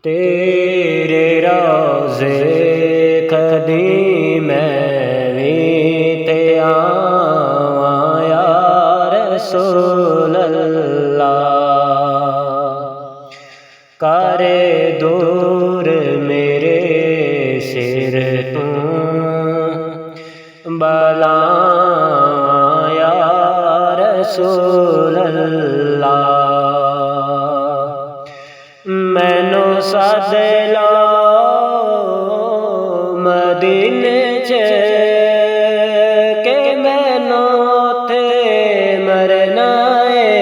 तेरे रोज़े कदी मैं भी ते आवां या रसूल अल्लाह। करे दूर मेरे सिर तू बलां या रसूल अल्लाह। मैनू सद लो मदीने च के मैनू ते मरना है।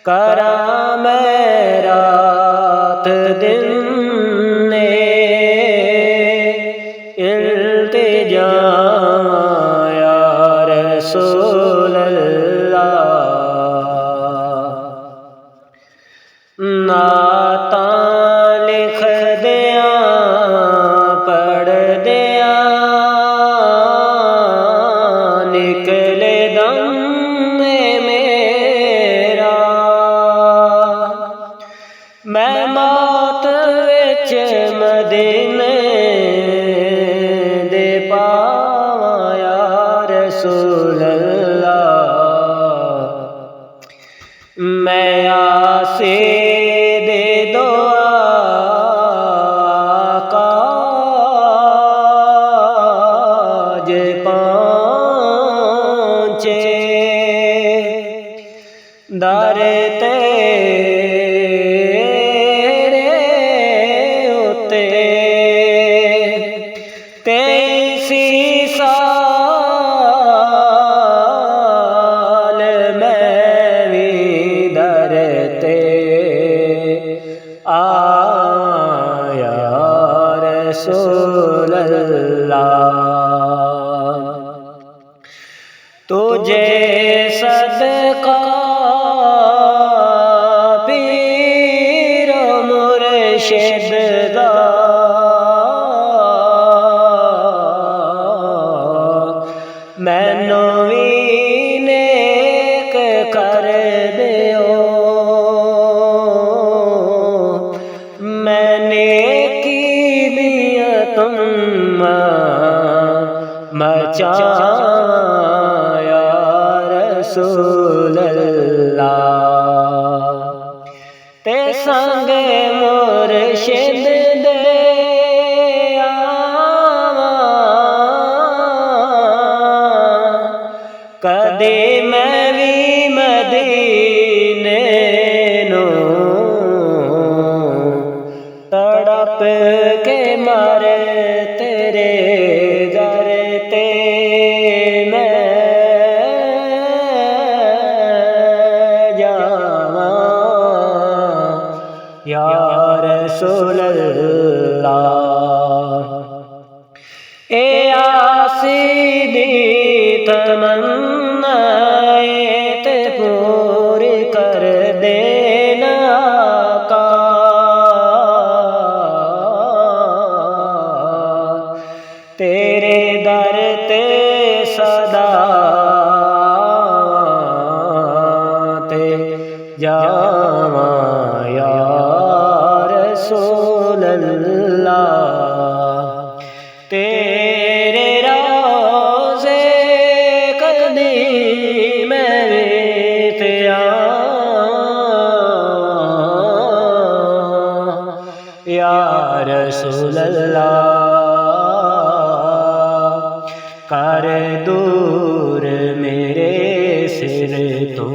करा मैं रात दिन इल्तिजा या रसूल नाता लिख दिया पढ़ दिया निकले दम मेरा। मैं मौत विच मदीने दे पावां या रसूल अल्लाह। मैं आसे दे दो आका जे पहुँचे दर तेरे उते। 23 साल मैं भी दर ते आया रसूल अल्लाह। तुझे सदका पीर मुर्शिद दा मैनू भी नेक कर दियो। मैंने की दिया तुम मचाया रसूल अल्लाह। ते संग मुर्शिद दे कदे मैं भी मदीने नू तड़प के मारे तेरे दर ते मैं जावां या रसूल अल्लाह। ए आसी दी तमन्ना ते पूरी कर देना आका। तेरे दर ते सदा ते जावां या रसूल अल्लाह। तेरे रोज़े कदी मैं भी ते आवां या रसूल अल्लाह। कर दूर मेरे सिर तू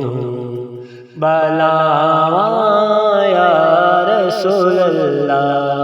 बलां या रसूल अल्लाह।